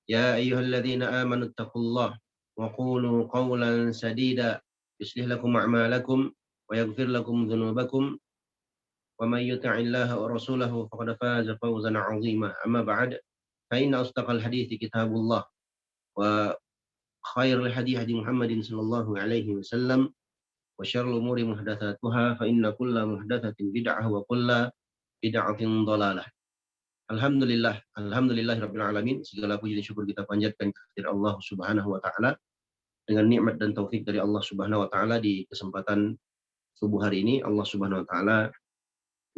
يا أيها الذين آمنوا اتقوا الله وقولوا قولا سديدا يصلح لكم أعمالكم ويغفر لكم ذنوبكم ومن يطع الله ورسوله فقد فاز فوزا عظيما. أما بعد فإن أصدق الحديث كتاب الله وخير الهدي هدي محمد صلى الله عليه وسلم وشر الأمور محدثاتها فإن كل محدثة بدعة وكل بدعة ضلالة. Alhamdulillah Rabbil Alamin. Segala puji dan syukur kita panjatkan kepada Allah Subhanahu wa taala dengan nikmat dan taufik dari Allah Subhanahu wa taala. Di kesempatan subuh hari ini Allah Subhanahu wa taala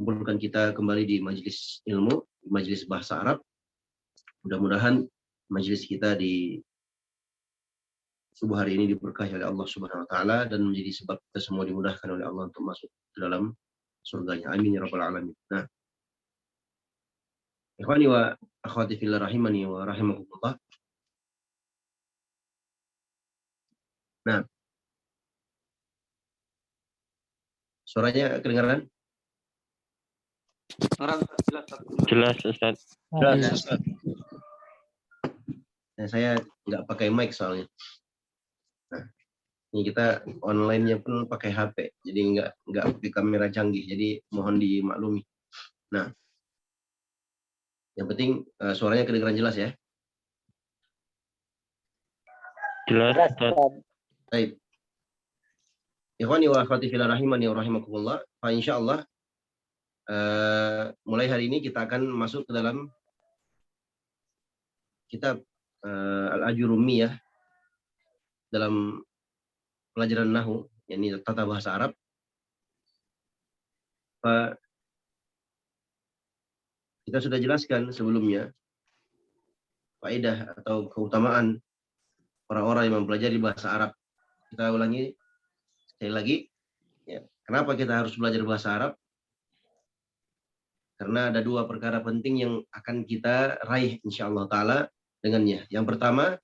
kumpulkan kita kembali di majelis ilmu, di majelis bahasa Arab. Mudah-mudahan majelis kita di subuh hari ini diberkahi oleh Allah Subhanahu wa taala dan menjadi sebab kita semua dimudahkan oleh Allah untuk masuk ke dalam surganya. Amin ya rabbal alamin. Nah, ikhwani wa akhwati fillah rahimani wa rahimakumullah. Nah, suaranya kedengaran? Jelas, Ustaz. Jelas. Nah, saya nggak pakai mic soalnya. Nah, ini kita online-nya pun pakai HP, jadi nggak pakai kamera canggih, jadi mohon dimaklumi. Nah, yang penting suaranya kedengaran jelas ya. Jelas, Ustaz. Baik. Ikhwani wa akhwati fillah rahimani wa rahimakumullah. Fa insyaallah mulai hari ini kita akan masuk ke dalam kitab Al-Ajurumiyah dalam pelajaran nahwu, yakni tata bahasa Arab. Kita sudah jelaskan sebelumnya faedah atau keutamaan orang-orang yang mempelajari bahasa Arab. Kita ulangi sekali lagi. Ya, kenapa kita harus belajar bahasa Arab? Karena ada dua perkara penting yang akan kita raih insyaallah ta'ala dengannya. Yang pertama,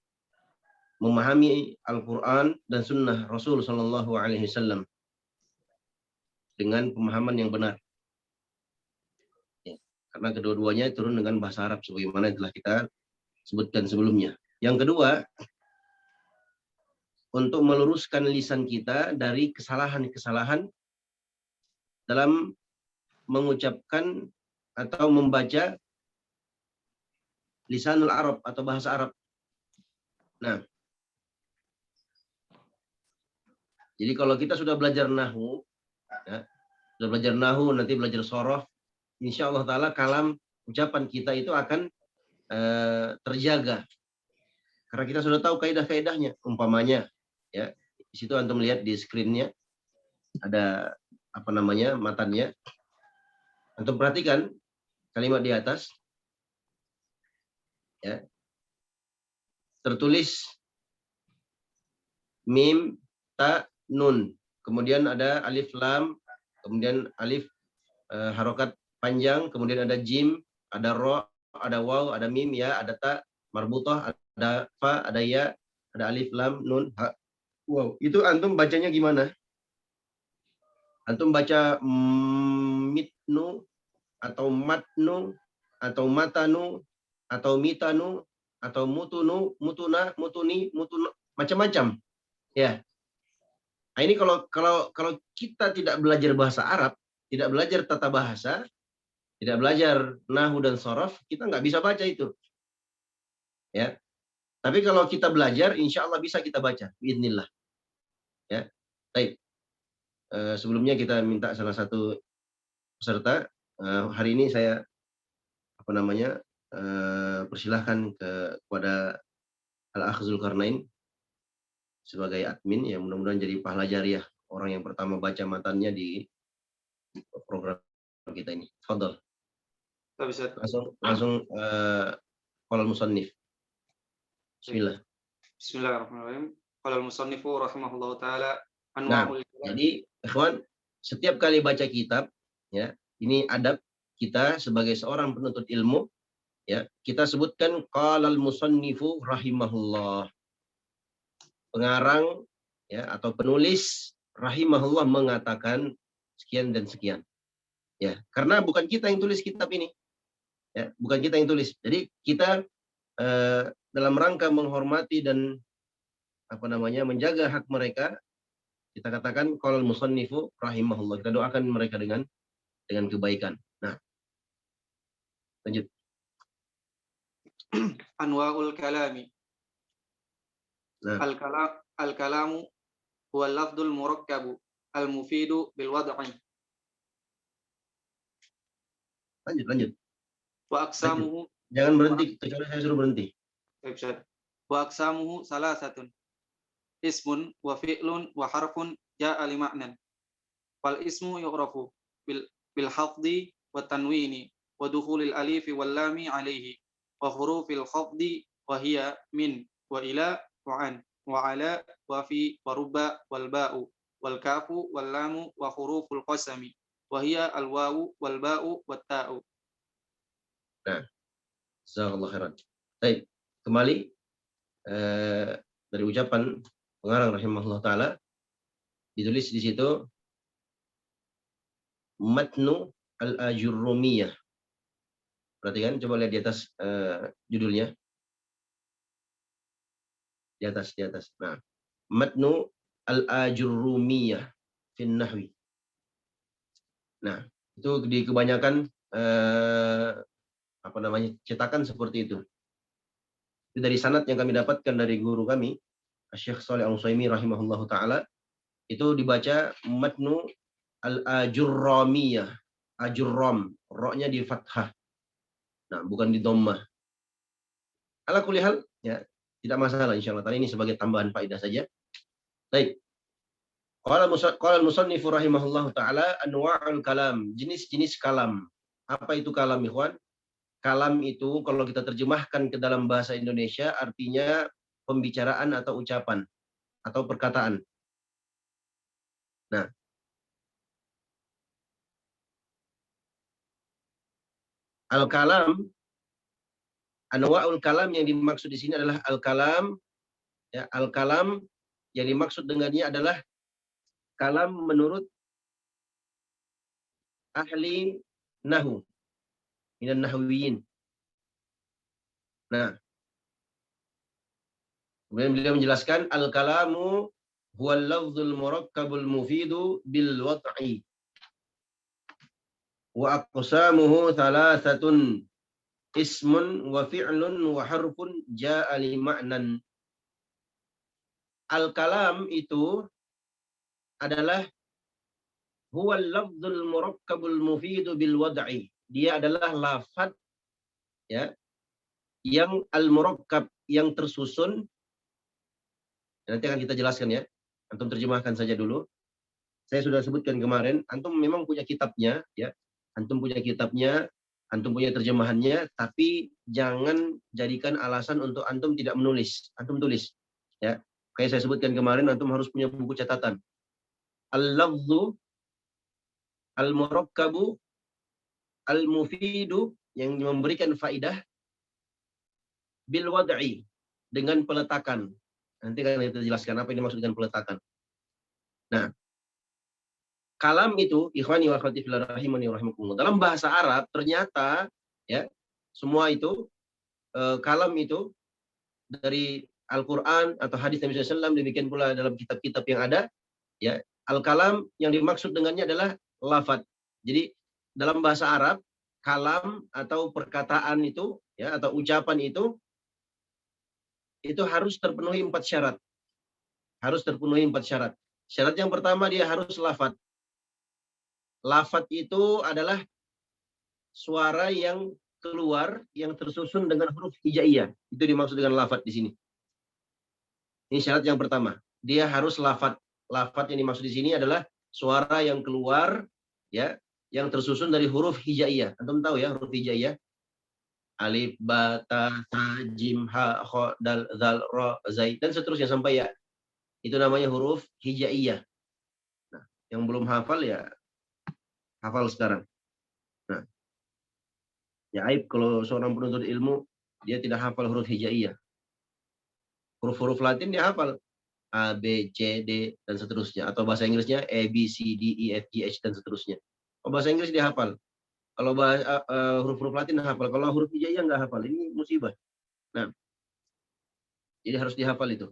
memahami Al-Quran dan Sunnah Rasul Sallallahu Alaihi Wasallam dengan pemahaman yang benar. Ya, karena kedua-duanya turun dengan bahasa Arab sebagaimana telah kita sebutkan sebelumnya. Yang kedua, untuk meluruskan lisan kita dari kesalahan-kesalahan dalam mengucapkan atau membaca lisanul Arab atau bahasa Arab. Nah, jadi kalau kita sudah belajar nahwu, ya, sudah belajar nahwu, nanti belajar sorof, insya Allah ta'ala kalam ucapan kita itu akan terjaga. Karena kita sudah tahu kaidah-kaidahnya. Umpamanya, ya, di situ antum lihat di screen-nya ada matannya. Antum perhatikan kalimat di atas, ya, tertulis mim, ta, nun, kemudian ada alif lam, kemudian alif harokat panjang, kemudian ada jim, ada ro, ada waw, ada mim, ya, ada ta marbutah, ada fa, ada ya, ada alif lam, nun, ha, waw. Itu antum bacanya gimana? Antum baca mitnu atau matnu atau matanu atau mitanu atau mutunu, mutuna, mutuni, mutuna, macam-macam. Ya. Nah, ini kalau kita tidak belajar bahasa Arab, tidak belajar tata bahasa, tidak belajar nahwu dan sorof, kita nggak bisa baca itu. Ya. Tapi kalau kita belajar, insya Allah bisa kita baca. Biidznillah. Ya. Baik. Sebelumnya kita minta salah satu peserta. Hari ini saya persilahkan kepada Al-Akh Zulkarnain sebagai admin, ya, mudah-mudahan jadi pahala jariah orang yang pertama baca matannya di program kita ini. Fadhal. Langsung qala al-musannif. Bismillah. Bismillahirrahmanirrahim. Qala al-musannifu rahimahullahu taala anwa'ul. Jadi, ikhwan, setiap kali baca kitab, ya, ini adab kita sebagai seorang penuntut ilmu, ya, kita sebutkan qala al-musannifu rahimahullah. Pengarang, ya, atau penulis rahimahullah mengatakan sekian dan sekian. Ya, karena bukan kita yang tulis kitab ini. Ya, bukan kita yang tulis. Jadi kita dalam rangka menghormati dan menjaga hak mereka, kita katakan qala al-musannifu rahimahullah, kita doakan mereka dengan kebaikan. Nah, lanjut. Anwa'ul kalami. Nah, Al-kalamu huwa al-lafdul murakkabu al-mufidu bil wad'i. lanjut. Wa aqsamuhu, Jangan berhenti kecuali saya suruh berhenti. wa aqsamuhu salasatun. Ismun wa fi'lun wa harfun ja'a li ma'nan. Wal ismu yu'rafu bil hafdi wa tanwini wa dukhulil alifi wal lami alaihi wa hurufil khafdi wa hiya min wa ila wa an wa ala wa fi wa ruba wal ba'u wal kafu wal lamu wa huruful qasami wa hiya al wawu wal ba'u wat ta'u. Nah, jazakallahu khairan. Baik, kembali dari ucapan pengarang rahimahullah taala, ditulis di situ matnu al-ajurrumiyah. Perhatikan, coba lihat di atas judulnya. Di atas. Nah, matnu al-ajurrumiyah fin nahwi. Nah, itu di kebanyakan cetakan seperti itu. Itu dari sanad yang kami dapatkan dari guru kami, Syekh Shalih Al-Utsaimin rahimahullahu taala, itu dibaca matnu al-ajurramiyah. Ajurram, ra-nya di fathah. Nah, bukan di dhammah. Ala kulli hal, ya, tidak masalah insyaallah. Tadi ini sebagai tambahan faedah saja. Baik. Qala al-musannifu rahimahullahu taala anwa'ul kalam, jenis-jenis kalam. Apa itu kalam, ikhwan? Kalam itu kalau kita terjemahkan ke dalam bahasa Indonesia artinya pembicaraan atau ucapan atau perkataan. Nah, al-kalam, anwa'ul kalam yang dimaksud di sini adalah al-kalam, ya, al-kalam yang dimaksud dengannya adalah kalam menurut ahli nahwu, minan nahwiyin. Nah, kemudian beliau menjelaskan al-kalamu huwal lafdzul murakkabul mufidu bil wad'i wa aqsamuhu thalathatun ismun wa fi'lun wa harfun ja'a li ma'nan. Al-kalam itu adalah huwal lafdzul murakkabul mufidu bil wad'i. Dia adalah lafaz, ya, yang al-murakkab, yang tersusun. Nanti akan kita jelaskan, ya. Antum terjemahkan saja dulu. Saya sudah sebutkan kemarin, antum memang punya kitabnya, ya. Antum punya kitabnya, antum punya terjemahannya, tapi jangan jadikan alasan untuk antum tidak menulis. Antum tulis, ya. Kayak saya sebutkan kemarin, antum harus punya buku catatan. Al-lafzu al-murakkabu al-mufidu, yang memberikan faidah, bil wad'i, dengan peletakan. Nanti akan kita jelaskan apa yang dimaksud dengan peletakan. Nah, kalam itu, ikhwani wa akhwati fillah rahimani wa rahimakumullah, dalam bahasa Arab ternyata, ya, semua itu kalam itu dari Al-Qur'an atau hadis Nabi SAW, demikian pula dalam kitab-kitab yang ada, ya, al-kalam yang dimaksud dengannya adalah lafaz. Jadi dalam bahasa Arab, kalam atau perkataan itu, ya, atau ucapan itu harus terpenuhi 4 syarat. Harus terpenuhi 4 syarat. Syarat yang pertama, dia harus lafaz. Lafaz itu adalah suara yang keluar, yang tersusun dengan huruf hijaiyah. Itu dimaksud dengan lafaz di sini. Ini syarat yang pertama. Dia harus lafaz. Lafaz yang dimaksud di sini adalah suara yang keluar, ya, yang tersusun dari huruf hijaiyah. Antum tahu, ya, huruf hijaiyah? Alif, ba, ta, sa, jim, ha, kha, dal, zal, ra, zai, dan seterusnya sampai ya. Itu namanya huruf hijaiyah. Nah, yang belum hafal, ya, hafal sekarang. Nah, ya aib kalau seorang penuntut ilmu dia tidak hafal huruf hijaiyah. Huruf-huruf Latin dia hafal. A, B, C, D, dan seterusnya. Atau bahasa Inggrisnya A, B, C, D, E, F, G, H, dan seterusnya. Kalau bahasa Inggris dia hafal. Kalau huruf-huruf Latin hafal. Kalau huruf hijaiyah nggak hafal. Ini musibah. Nah, jadi harus dihafal itu.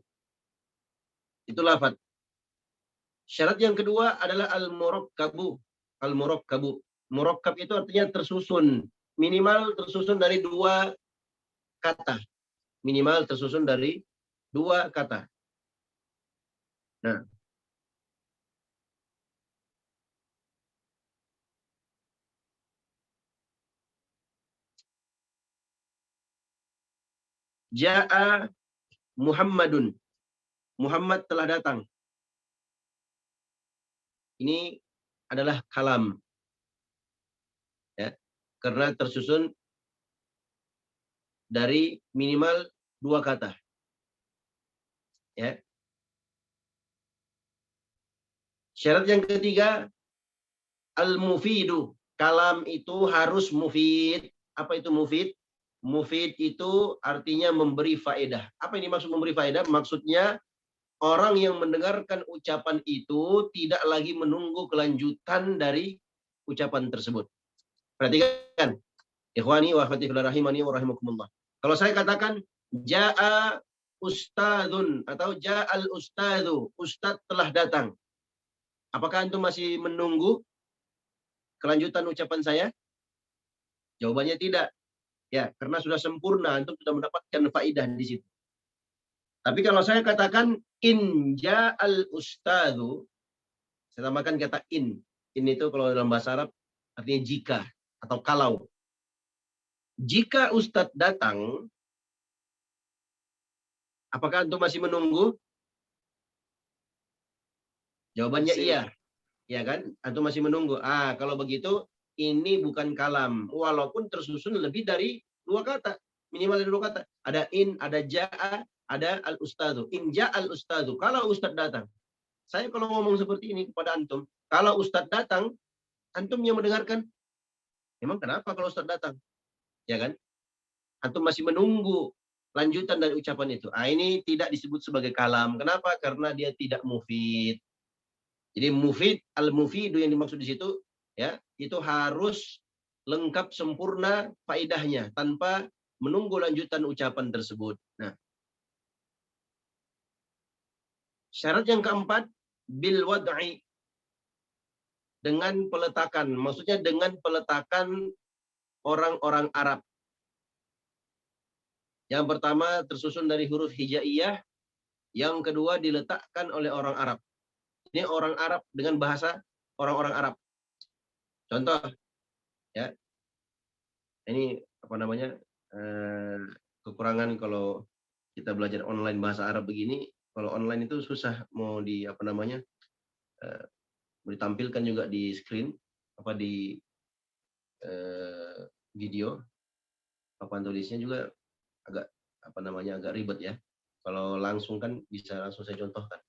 Itu lafaz. Syarat yang kedua adalah al-murakkabu. Al-murakkabu. Murakkab itu artinya tersusun. Minimal tersusun dari 2 kata. Minimal tersusun dari 2 kata. Nah, Ja'a Muhammadun. Muhammad telah datang. Ini adalah kalam. Ya, karena tersusun dari minimal 2 kata. Ya. Syarat yang ketiga, al-mufidu. Kalam itu harus mufid. Apa itu mufid? Mufid itu artinya memberi faedah. Apa ini maksud memberi faedah? Maksudnya orang yang mendengarkan ucapan itu tidak lagi menunggu kelanjutan dari ucapan tersebut. Perhatikan. Ikhwani wa akhwati fillah rahimani wa rahimakumullah. Kalau saya katakan jaa ustadzun atau ja'al ustadzu, ustadz telah datang. Apakah antum masih menunggu kelanjutan ucapan saya? Jawabannya tidak. Ya, karena sudah sempurna, antum sudah mendapatkan faidah di situ. Tapi kalau saya katakan in ja'al ustadzu, saya tambahkan kata in. In itu kalau dalam bahasa Arab artinya jika atau kalau. Jika ustadz datang, apakah antum masih menunggu? Jawabannya Masih. iya. Ya kan? Antum masih menunggu. Kalau begitu ini bukan kalam. Walaupun tersusun lebih dari 2 kata. Minimal dari 2 kata. Ada in, ada ja'a, ada al-ustadzu. In ja'al ustadzu. Kalau ustadz datang. Saya kalau ngomong seperti ini kepada antum, kalau ustadz datang, antum yang mendengarkan, memang kenapa kalau ustadz datang? Ya kan? Antum masih menunggu lanjutan dari ucapan itu. Ini tidak disebut sebagai kalam. Kenapa? Karena dia tidak mufid. Jadi mufid, al-mufidu yang dimaksud di situ, ya, itu harus lengkap sempurna faidahnya tanpa menunggu lanjutan ucapan tersebut. Nah, syarat yang keempat, bil wad'i, dengan peletakan, maksudnya dengan peletakan orang-orang Arab. Yang pertama tersusun dari huruf hijaiyah, yang kedua diletakkan oleh orang Arab. Ini orang Arab dengan bahasa orang-orang Arab. Contoh, ya, ini apa namanya, kekurangan kalau kita belajar online bahasa Arab begini. Kalau online itu susah mau di apa namanya, ditampilkan juga di screen, apa di video, papan tulisnya juga agak apa namanya, agak ribet ya. Kalau langsung kan bisa langsung saya contohkan.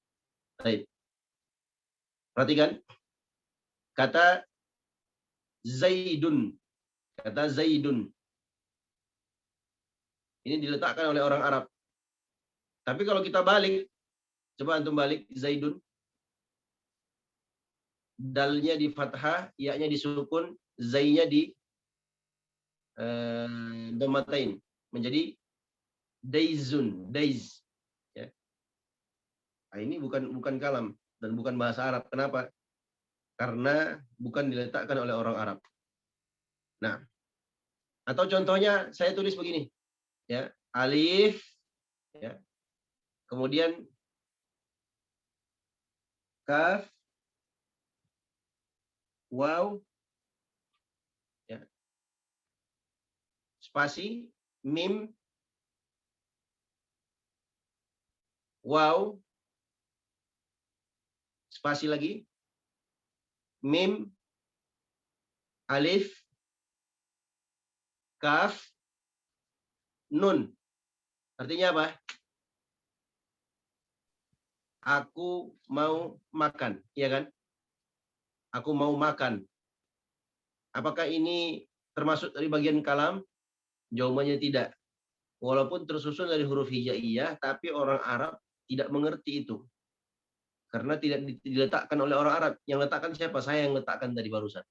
Baik. Perhatikan kata Zaidun. Kata Zaidun. Ini diletakkan oleh orang Arab. Tapi kalau kita balik, coba antum balik Zaidun. Dalnya di fathah, ya-nya disukun, zai-nya di domatain. Menjadi Daizun, Daiz. Ya. Ini bukan kalam dan bukan bahasa Arab. Kenapa? Karena bukan diletakkan oleh orang Arab. Nah, atau contohnya saya tulis begini, ya, alif, ya, kemudian kaf, waw, ya, spasi, mim, waw, spasi lagi, mim, alif, kaf, nun. Artinya apa? Aku mau makan, ya kan? Aku mau makan. Apakah ini termasuk dari bagian kalam? Jawabannya tidak. Walaupun tersusun dari huruf hijaiyah, tapi orang Arab tidak mengerti itu. Karena tidak diletakkan oleh orang Arab. Yang letakkan siapa? Saya yang letakkan tadi barusan.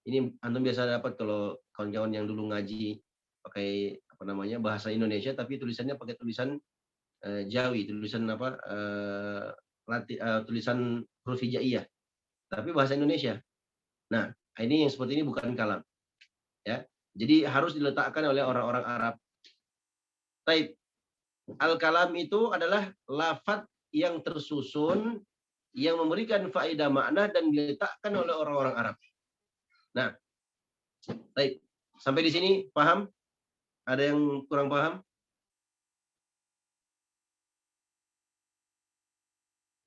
Ini antum biasa dapat kalau kawan-kawan yang dulu ngaji pakai bahasa Indonesia, tapi tulisannya pakai tulisan Jawi, tulisan tulisan huruf hijaiyah, tapi bahasa Indonesia. Nah, ini yang seperti ini bukan kalam, ya. Jadi harus diletakkan oleh orang-orang Arab. Taib. Al-kalam itu adalah lafaz yang tersusun, yang memberikan faedah makna dan diletakkan oleh orang-orang Arab. Nah, baik. Sampai di sini paham? Ada yang kurang paham?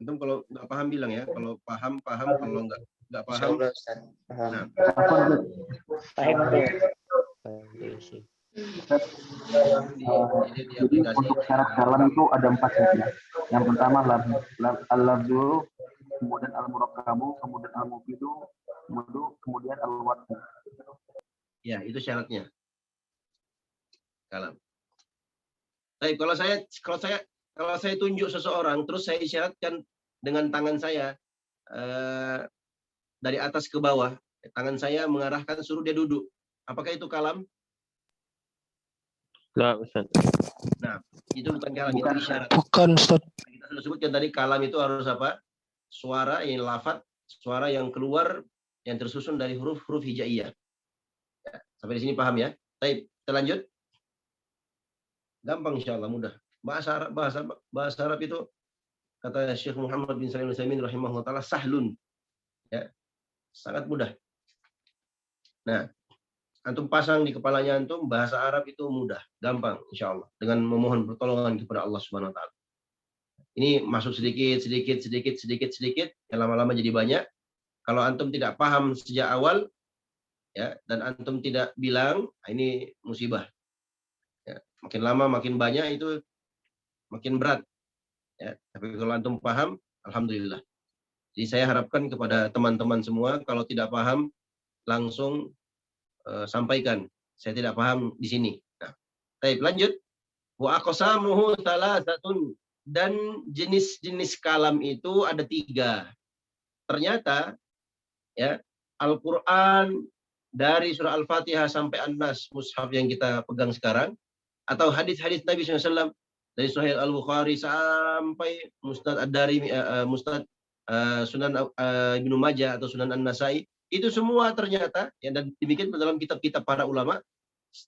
Antum kalau nggak paham bilang ya. Kalau paham, kalau nggak paham. Nah. Jadi untuk syarat kalam itu ada 4 ya. Yang pertama al-lafzu, kemudian al-murakkabu, kemudian al-mufidu, kemudian al-wadhu. Ya, itu syaratnya. Kalam. Baik, kalau saya tunjuk seseorang, terus saya isyaratkan dengan tangan saya dari atas ke bawah, tangan saya mengarahkan suruh dia duduk. Apakah itu kalam? Enggak, Ustaz. Nah, itu bukan kalam, itu isyarat. Bukan, Ustaz. Kita sudah sebutkan tadi kalam itu harus apa? Suara yang lafaz, suara yang keluar yang tersusun dari huruf-huruf hijaiyah. Ya, sampai di sini paham ya? Baik, kita lanjut. Gampang insyaallah, mudah. Bahasa Arab itu kata Syekh Muhammad bin Shalih Al-Utsaimin rahimahullah taala sahlun. Ya. Sangat mudah. Nah, antum pasang di kepalanya antum bahasa Arab itu mudah, gampang insyaallah dengan memohon pertolongan kepada Allah Subhanahu wa taala. Ini masuk sedikit, yang lama-lama jadi banyak. Kalau antum tidak paham sejak awal ya dan antum tidak bilang, ini musibah. Ya, makin lama makin banyak itu makin berat. Ya, tapi kalau antum paham, alhamdulillah. Jadi saya harapkan kepada teman-teman semua, kalau tidak paham langsung sampaikan. Saya tidak paham di sini. Nah, baik, lanjut. Wa aqsamuhu thalathatun, dan jenis-jenis kalam itu ada 3. Ternyata ya Al-Qur'an dari surah Al-Fatihah sampai An-Nas, mushaf yang kita pegang sekarang, atau hadis-hadis Nabi SAW dari Sahih Al-Bukhari sampai Musnad Ad-Darimi, Musnad Sunan Ibnu Majah atau Sunan An-Nasai, itu semua ternyata ya, dan demikian dalam kitab-kitab para ulama,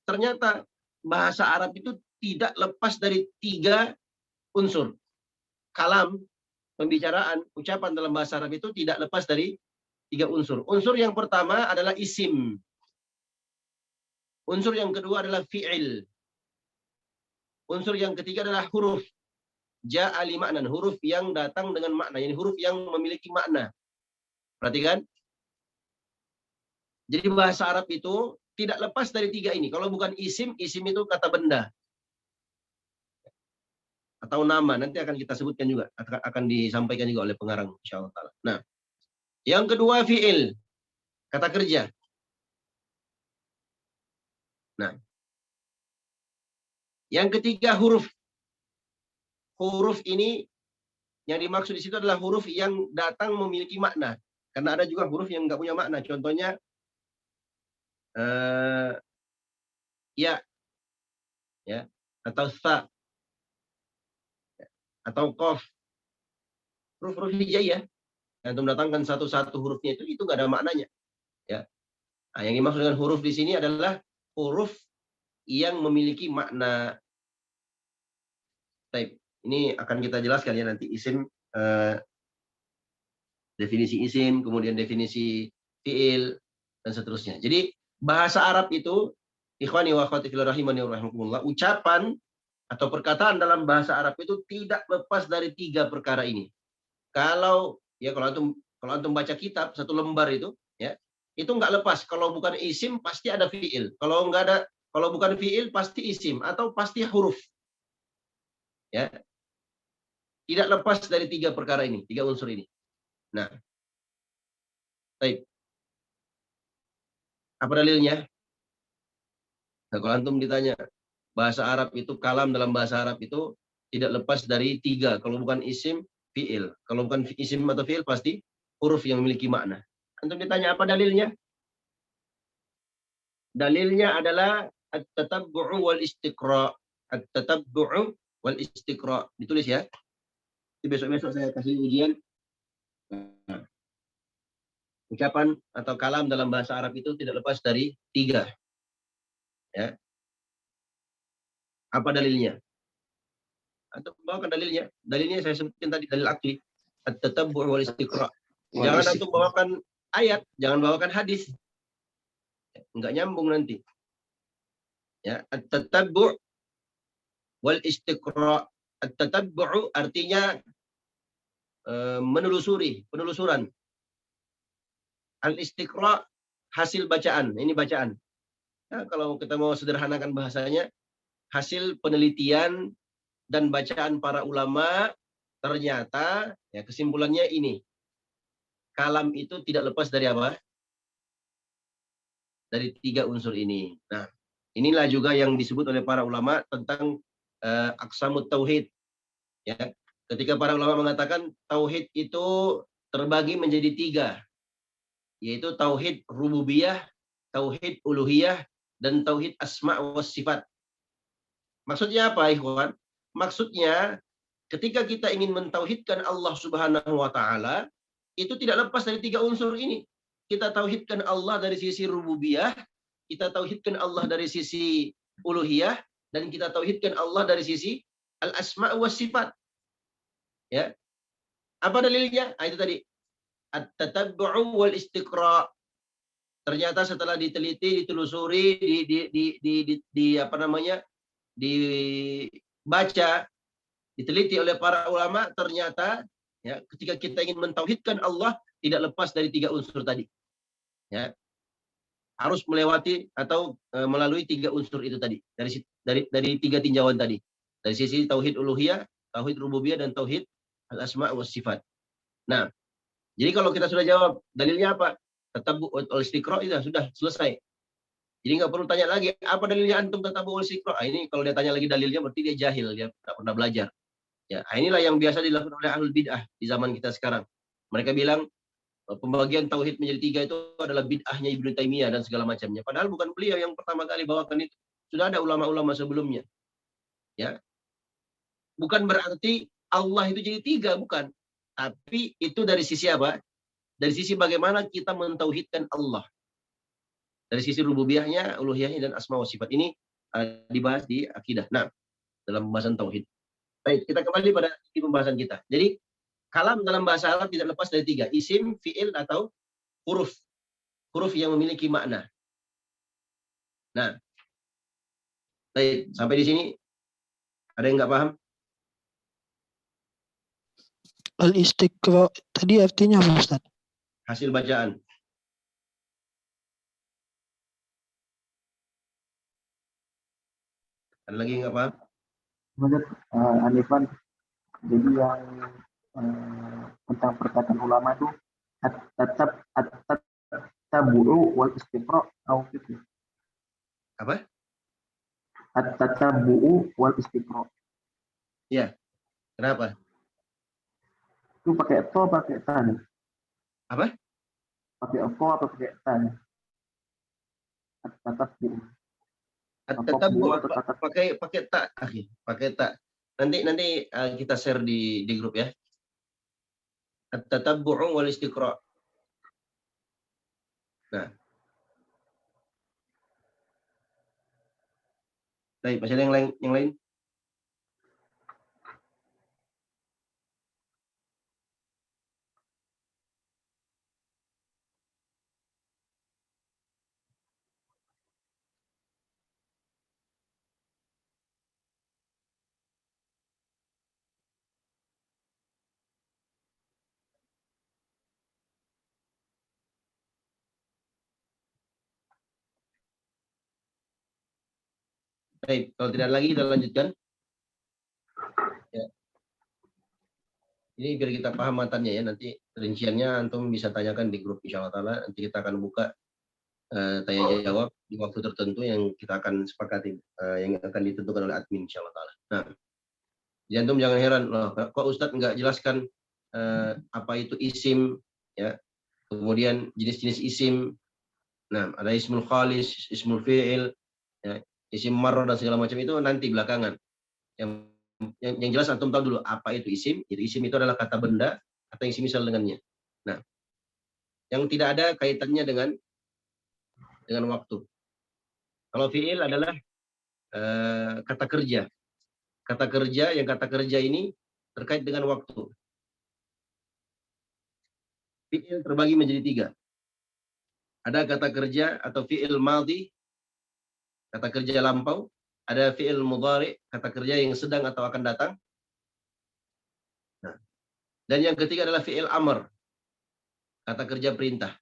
ternyata bahasa Arab itu tidak lepas dari 3 unsur. Kalam, pembicaraan, ucapan dalam bahasa Arab itu tidak lepas dari 3 unsur. Unsur yang pertama adalah isim. Unsur yang kedua adalah fi'il. Unsur yang ketiga adalah huruf. Ja'a li ma'nan, huruf yang datang dengan makna, yani huruf yang memiliki makna. Perhatikan. Jadi bahasa Arab itu tidak lepas dari 3 ini. Kalau bukan isim, isim itu kata benda. Atau nama, nanti akan kita sebutkan juga. Akan disampaikan juga oleh pengarang, insyaallah ta'ala. Nah, yang kedua fi'il. Kata kerja. Nah, yang ketiga huruf. Huruf ini yang dimaksud di situ adalah huruf yang datang memiliki makna. Karena ada juga huruf yang nggak punya makna. Contohnya ya, atau sa, atau qaf. Huruf-huruf hijaiyah. Yang mendatangkan satu-satu hurufnya itu nggak ada maknanya. Ya. Nah, yang dimaksud dengan huruf di sini adalah huruf yang memiliki makna. Baik, ini akan kita jelaskan ya nanti isim, definisi isim, kemudian definisi fiil dan seterusnya. Jadi bahasa Arab itu, ikhwani wa akhwati fillah rahimani wa rahimakumullah, ucapan atau perkataan dalam bahasa Arab itu tidak lepas dari 3 perkara ini. Kalau antum baca kitab satu lembar itu, ya, itu nggak lepas. Kalau bukan isim pasti ada fiil. Kalau bukan fiil pasti isim atau pasti huruf. Ya, tidak lepas dari 3 perkara ini, 3 unsur ini. Nah, baik. Apa dalilnya? Nah, kalau antum ditanya bahasa Arab itu, kalam dalam bahasa Arab itu tidak lepas dari 3. Kalau bukan isim, fiil. Kalau bukan isim atau fiil pasti huruf yang memiliki makna. Antum ditanya apa dalilnya? Dalilnya adalah at-tatabbu'u wal istiqra. At-tatabbu'u wal istiqra. Ditulis ya. Besok-besok saya kasih ujian. Nah, ucapan atau kalam dalam bahasa Arab itu tidak lepas dari 3. Ya. Apa dalilnya? Atau bawakan dalilnya. Dalilnya saya sebutkan tadi, dalil akli. At-tatabbu' wal istiqra. Jangan antum bawakan ayat, jangan bawakan hadis. Enggak nyambung nanti. Ya, at-tatabbu' wal istiqra. At-tatabbu' artinya menelusuri, penelusuran. Al-istiqra hasil bacaan. Ini bacaan. Nah, kalau kita mau sederhanakan bahasanya, hasil penelitian dan bacaan para ulama, ternyata ya kesimpulannya ini. Kalam itu tidak lepas dari apa? Dari 3 unsur ini. Nah, inilah juga yang disebut oleh para ulama tentang aqsamut tauhid. Ya, ketika para ulama mengatakan tauhid itu terbagi menjadi 3, yaitu tauhid rububiyah, tauhid uluhiyah, dan tauhid asma wa sifat. Maksudnya apa, ikhwan? Maksudnya ketika kita ingin mentauhidkan Allah Subhanahu wa taala, itu tidak lepas dari 3 unsur ini. Kita tauhidkan Allah dari sisi rububiyah, kita tauhidkan Allah dari sisi uluhiyah, dan kita tauhidkan Allah dari sisi al-asma wa sifat. Ya. Apa dalilnya? Itu tadi. At-tatabbu'u wal istiqra. Ternyata setelah diteliti, ditelusuri, apa namanya? Dibaca, diteliti oleh para ulama, ternyata ya ketika kita ingin mentauhidkan Allah tidak lepas dari 3 unsur tadi. Ya. Harus melewati atau melalui 3 unsur itu tadi. Dari 3 tinjauan tadi. Dari sisi tauhid uluhiyah, tauhid rububiyah, dan tauhid al-asma wa sifat. Nah, jadi kalau kita sudah jawab dalilnya apa? Tatabbu' wal istiqra, itu sudah selesai. Jadi nggak perlu tanya lagi, apa dalilnya antum tatabbu' wal istiqra? Ini kalau dia tanya lagi dalilnya berarti dia jahil, dia tidak pernah belajar. Ya, inilah yang biasa dilakukan oleh ahlul bid'ah di zaman kita sekarang. Mereka bilang pembagian tauhid menjadi 3 itu adalah bid'ahnya Ibnu Taimiyah dan segala macamnya. Padahal bukan beliau yang pertama kali bawakan itu. Sudah ada ulama-ulama sebelumnya. Ya. Bukan berarti Allah itu jadi 3, bukan. Tapi itu dari sisi apa? Dari sisi bagaimana kita mentauhidkan Allah. Dari sisi rububiyahnya, uluhiyahnya, dan asma wa sifat. Ini dibahas di akidah. Nah, dalam pembahasan tauhid. Baik, kita kembali pada pembahasan kita. Jadi, kalam dalam bahasa Arab tidak lepas dari 3. Isim, fi'il, atau huruf. Huruf yang memiliki makna. Nah, baik, sampai di sini ada yang nggak paham? Al-istiqra tadi artinya apa, Ustaz? Hasil bacaan. Ada lagi yang nggak paham? Anifan, jadi yang tentang perkataan ulama itu at-tatabbu'u wal istiqra atau gitu. Apa? At-tatabbu'u wal istiqra. Ya. Kenapa? Itu pakai to pakai tan? Apa? Pakai to atau pakai tan? At-tatabbu'u. At-tatabbu' pakai tak, akhi. Pakai tak. Nanti kita share di grup ya. At-tatabbu'u wal istiqra. Nah. Baik, masih ada yang lain? Baik, kalau tidak lagi kita lanjutkan. Ya. Ini biar kita paham matanya ya, nanti rinciannya antum bisa tanyakan di grup insyaallah taala. Nanti kita akan buka tanya jawab di waktu tertentu yang kita akan sepakati, yang akan ditentukan oleh admin insyaallah taala. Nah, jadi antum jangan heran loh, kok Ustadz nggak jelaskan apa itu isim, ya. Kemudian jenis-jenis isim. Nah, ada ismul khalis, ismul fi'il, ya. Isim marro dan segala macam itu nanti belakangan. Yang jelas antum tahu dulu apa itu isim. Jadi isim itu adalah kata benda atau yang semisal dengannya. Nah, yang tidak ada kaitannya dengan waktu. Kalau fi'il adalah kata kerja. Kata kerja ini terkait dengan waktu. Fi'il terbagi menjadi 3. Ada kata kerja atau fi'il madhi, kata kerja lampau. Ada fi'il mudhari, kata kerja yang sedang atau akan datang. Nah, dan yang ketiga adalah fi'il amr, kata kerja perintah.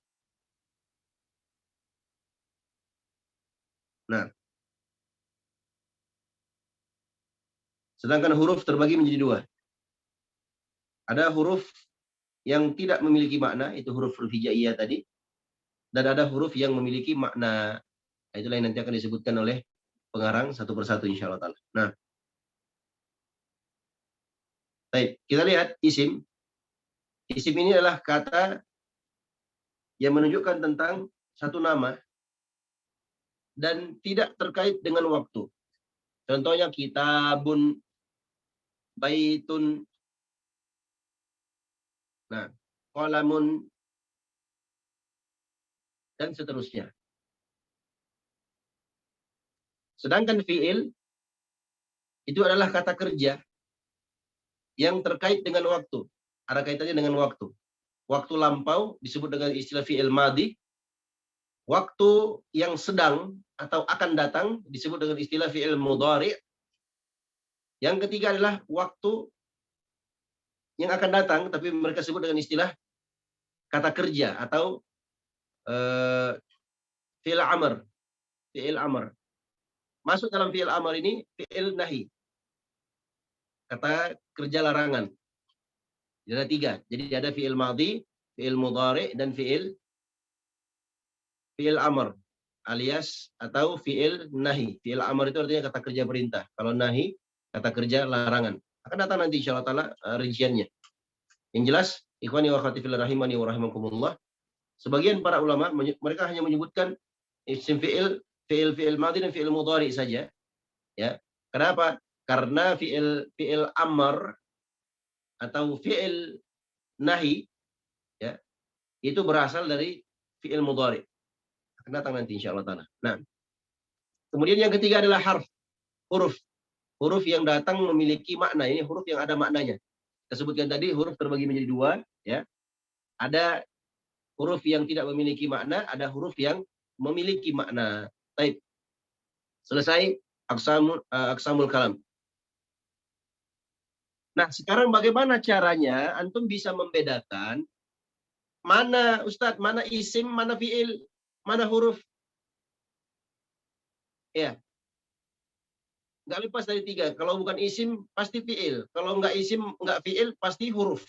Nah, sedangkan huruf terbagi menjadi 2. Ada huruf yang tidak memiliki makna, itu huruf-huruf hijaiyah tadi. Dan ada huruf yang memiliki makna. Itulah yang nanti akan disebutkan oleh pengarang satu persatu insyaallah ta'ala. Nah, baik, kita lihat isim. Isim ini adalah kata yang menunjukkan tentang satu nama dan tidak terkait dengan waktu. Contohnya kitabun, baitun, nah, qalamun, dan seterusnya. Sedangkan fi'il itu adalah kata kerja yang terkait dengan waktu. Ada kaitannya dengan waktu. Waktu lampau disebut dengan istilah fi'il madhi. Waktu yang sedang atau akan datang disebut dengan istilah fi'il mudhari. Yang ketiga adalah waktu yang akan datang tapi mereka sebut dengan istilah kata kerja atau fi'il amr. Fi'il amr. Masuk dalam fi'il amr ini fi'il nahi. Kata kerja larangan. Jadi ada 3. Jadi ada fi'il madhi, fi'il mudhari, dan fi'il amr alias atau fi'il nahi. Fi'il amr itu artinya kata kerja perintah. Kalau nahi kata kerja larangan. Akan datang nanti insyaallah taala rinciannya. Yang jelas, ikhwani wa akhwati fillah rahimani wa rahimakumullah, sebagian para ulama mereka hanya menyebutkan isim fi'il madhi dan fi'il mudhari saja. Ya. Kenapa? Karena fi'il amr atau fi'il nahi ya, itu berasal dari fi'il mudhari. Akan datang nanti insyaallah taala. Nah, kemudian yang ketiga adalah huruf. Huruf yang datang memiliki makna. Ini huruf yang ada maknanya. Kita sebutkan tadi huruf terbagi menjadi 2 ya. Ada huruf yang tidak memiliki makna, ada huruf yang memiliki makna. Baik. Selesai aqsamul kalam. Nah, sekarang bagaimana caranya antum bisa membedakan mana Ustadz, mana isim, mana fi'il, mana huruf? Ya. Nggak lepas dari 3. Kalau bukan isim, pasti fi'il. Kalau nggak isim, nggak fi'il, pasti huruf.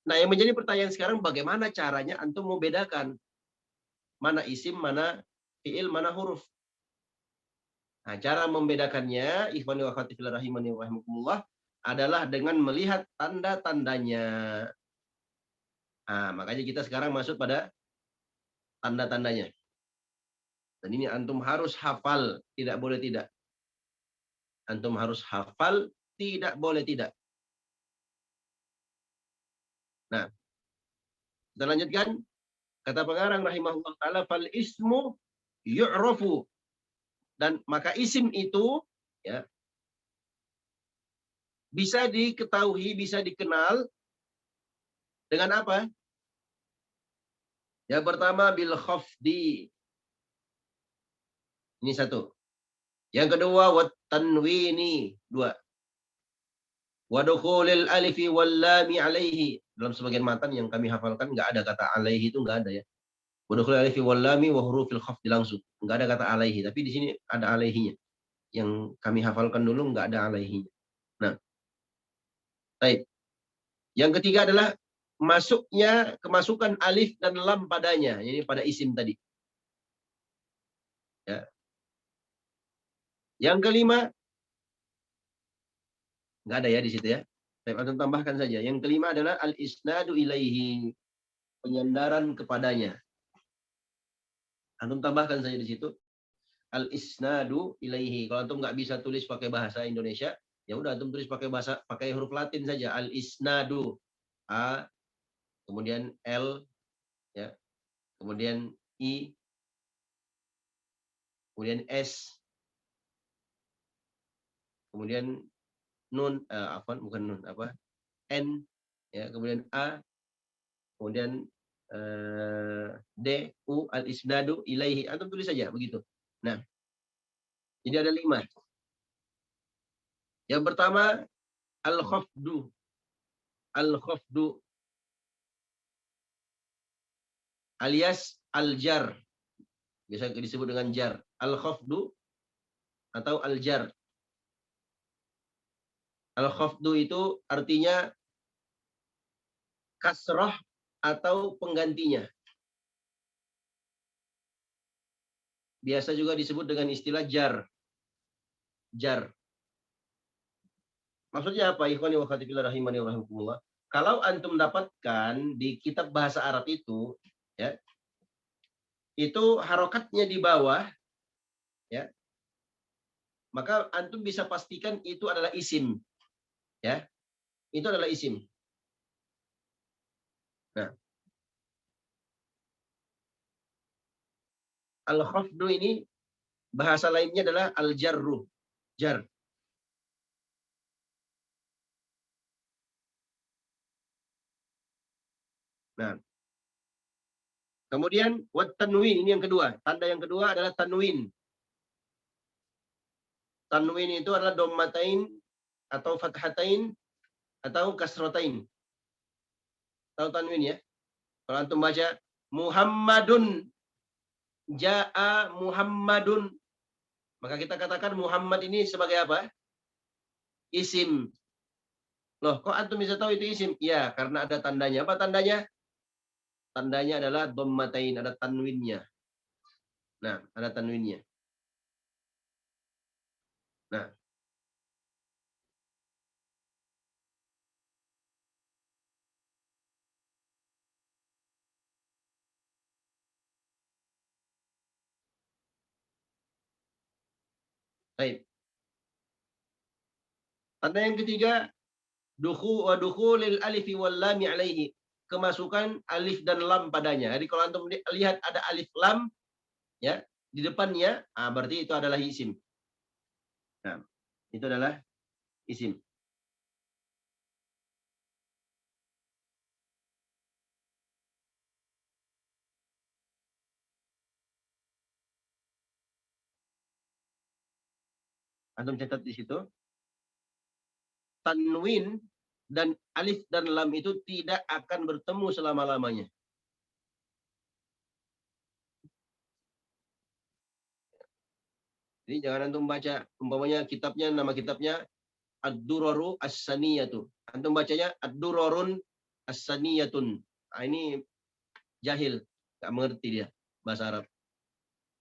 Nah, yang menjadi pertanyaan sekarang, bagaimana caranya antum membedakan mana isim, mana fi'il, mana huruf? Nah, cara membedakannya, ikhwani wa akhwati fillah rahimani wa rahimakumullah, adalah dengan melihat tanda-tandanya. Nah, makanya kita sekarang masuk pada tanda-tandanya. Dan ini antum harus hafal, tidak boleh tidak. Antum harus hafal, tidak boleh tidak. Nah, kita lanjutkan. Kata pengarang rahimahullah ta'ala, fal ismu yu'rafu. Dan maka isim itu ya, bisa diketahui, bisa dikenal dengan apa? Yang pertama bil khafdi. Ini 1. Yang kedua wat tanwini, 2. Wa dukhulil alifi wal lami alaihi. Dalam sebagian matan yang kami hafalkan enggak ada kata alaihi, itu enggak ada ya. Wa dukhulil alifi wal lami wa hurufil khafdi langsung. Enggak ada kata alaihi, tapi di sini ada alaihinya. Yang kami hafalkan dulu enggak ada alaihinya. Nah, baik. Yang ketiga adalah kemasukan alif dan lam padanya, ini pada isim tadi. Ya. Yang kelima, nggak ada ya di situ ya. Saya akan tambahkan saja. Yang kelima adalah al-isnadu ilaihi, penyandaran kepadanya. Antum tambahkan saja di situ. al-isnadu ilaihi. Kalau antum nggak bisa tulis pakai bahasa Indonesia, ya udah antum tulis pakai huruf Latin saja. Al-isnadu. A, kemudian L, ya, kemudian I, kemudian S, kemudian nun, bukan nun, N, ya, kemudian A, kemudian D, U, al-isnadu ilaihi. Antum tulis saja begitu. Nah, jadi ada 5. Yang pertama al-khafdu. Al-khafdu alias al-jar. Biasa disebut dengan jar. Al-khafdu atau al-jar. Al-khafdu itu artinya kasrah atau penggantinya. Biasa juga disebut dengan istilah jar. Jar. Maksudnya apa? Ikhwani wa akhwati fillah rahimani wa rahimakumullah. Kalau antum dapatkan di kitab bahasa Arab itu, ya, itu harokatnya di bawah, ya, maka antum bisa pastikan itu adalah isim, ya, itu adalah isim. Nah, al-khafdu ini bahasa lainnya adalah al-jarru, jar. Nah, kemudian wat tanwin, ini yang kedua. Tanda yang kedua adalah tanwin. Tanwin itu adalah dommatain atau fathatain atau kasrotain. Tahu tanwin ya? Kalau antum baca Muhammadun, ja'a Muhammadun, maka kita katakan Muhammad ini sebagai apa? Isim. Loh, kok antum bisa tahu itu isim? Ya, karena ada tandanya. Apa tandanya? Tandanya adalah dommatain, ada tanwinnya. Nah, ada tanwinnya. Nah, baik. Tanda yang ketiga, dukhulil alifi wal lami alaihi. Kemasukan alif dan lam padanya. Jadi kalau antum lihat ada alif lam, ya, di depannya, berarti itu adalah isim. Nah, itu adalah isim. Antum catat di situ. Tanwin dan alif dan lam itu tidak akan bertemu selama-lamanya. Jadi jangan antum baca, umpamanya kitabnya, nama kitabnya Ad-Duraru As-Saniyatu. Antum bacanya Ad-Durarun As-Saniyatun. Nah, ini jahil, nggak mengerti dia bahasa Arab.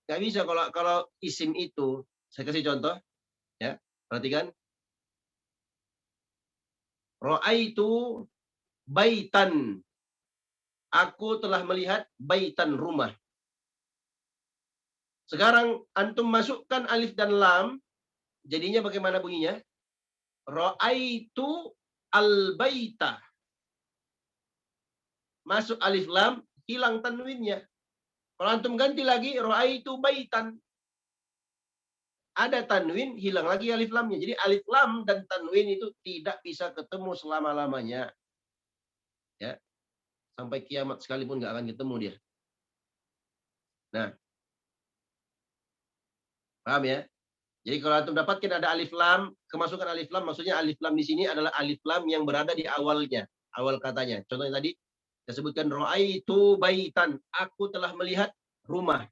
Nggak bisa kalau isim itu, saya kasih contoh, ya, perhatikan. Ra'aitu baitan. Aku telah melihat baitan, rumah. Sekarang antum masukkan alif dan lam, jadinya bagaimana bunyinya? Ra'aitu al-baita. Masuk alif lam, hilang tanwinnya. Kalau antum ganti lagi, ra'aitu baitan. Ada tanwin, hilang lagi alif lamnya. Jadi alif lam dan tanwin itu tidak bisa ketemu selama-lamanya. Ya. Sampai kiamat sekalipun nggak akan ketemu dia. Nah. Paham ya? Jadi kalau antum dapatkan ada alif lam, kemasukan alif lam, maksudnya alif lam di sini adalah alif lam yang berada di awalnya, awal katanya. Contohnya tadi saya sebutkan ra'aitu baitan, aku telah melihat rumah.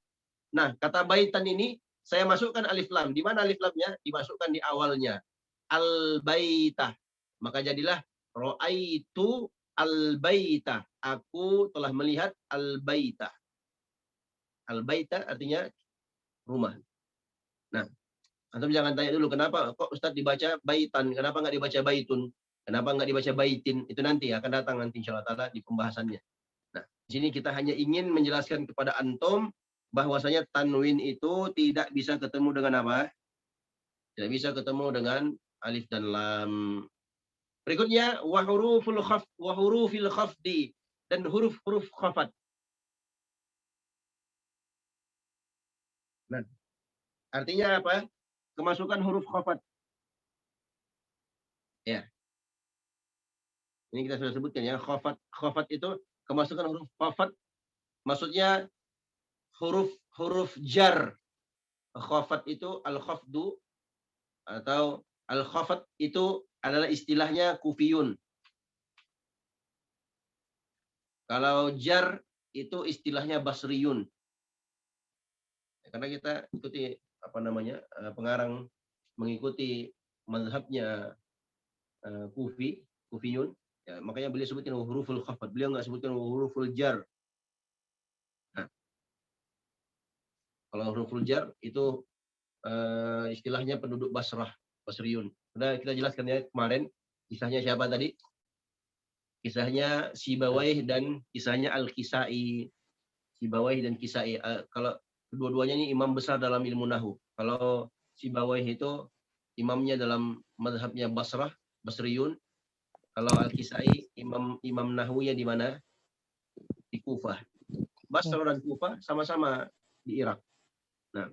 Nah, kata baitan ini saya masukkan alif lam. Di mana alif lamnya? Dimasukkan di awalnya. Al-baitah. Maka jadilah ra'aitu al-baitah. Aku telah melihat al-baitah. Al-baitah artinya rumah. Nah, antum jangan tanya dulu kenapa kok Ustadz dibaca baitan, kenapa nggak dibaca baitun, kenapa nggak dibaca baitin, itu nanti akan datang nanti insyaallah taala di pembahasannya. Nah, di sini kita hanya ingin menjelaskan kepada antum bahwasanya tanwin itu tidak bisa ketemu dengan apa? Tidak bisa ketemu dengan alif dan lam. Berikutnya wa hurufil khafdi, dan huruf-huruf khafat. Nah, artinya apa? Kemasukan huruf khafat. Ya. Ini kita sudah sebutkan ya, khafat itu kemasukan huruf khafat, maksudnya huruf jar. Khafat itu al-khafdu, atau al-khafat itu adalah istilahnya kufiyun. Kalau jar itu istilahnya basriyun. Karena kita ikuti apa namanya, pengarang mengikuti mazhabnya kufiyun, ya, makanya beliau sebutin huruful khafat. Beliau nggak sebutkan huruful jar. Nah, kalau huruful jar itu istilahnya penduduk Basrah, Basriyun. Sudah kita jelaskan ya kemarin, kisahnya siapa tadi? Kisahnya Sibawaih dan kisahnya Al-Kisai. Sibawaih dan Kisai. Kalau kedua-duanya ini imam besar dalam ilmu nahu. Kalau Sibawaih itu imamnya dalam mazhabnya Basrah, Basriyun. Kalau Al-Kisai imam nahunya di mana? Di Kufah. Basrah dan Kufah sama-sama di Irak. Nah,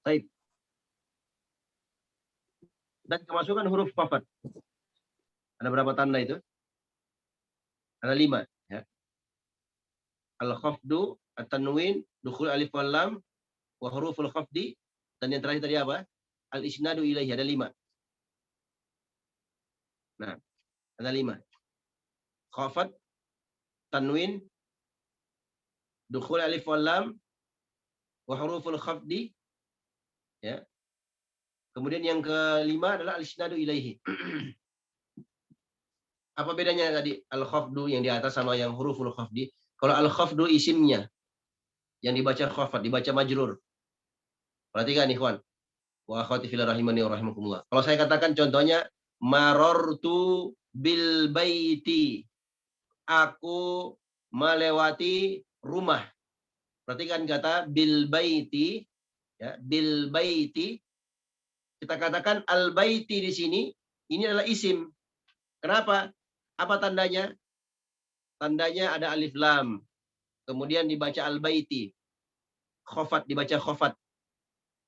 baik. Dan kemasukan huruf khafat. Ada berapa tanda itu? Ada 5. Ya. Al-khafdu, at-tanwin, dukhul alif wal lam, wa huruful khafdi, dan yang terakhir tadi apa? Al-isnadu ilaihi, ada 5. Nah, ada 5. Khafat, tanwin, dukhul alif wal lam, wa huruful khafdi, ya. Kemudian yang kelima adalah al-isnadu ilaihi. Apa bedanya tadi al-khafdu yang di atas sama yang huruful khafdi? Kalau al-khafdu isimnya yang dibaca khafat, dibaca majrur. Perhatikan ikhwan. Wa akhwati fillah rahimani wa rahimakumullah. Kalau saya katakan contohnya marartu bil baiti. Aku melewati rumah. Perhatikan kata bil baiti, ya, bil baiti. Kita katakan al baiti di sini ini adalah isim. Kenapa? Apa tandanya? Tandanya ada alif lam. Kemudian dibaca al-baiti. Khafat, dibaca khafat.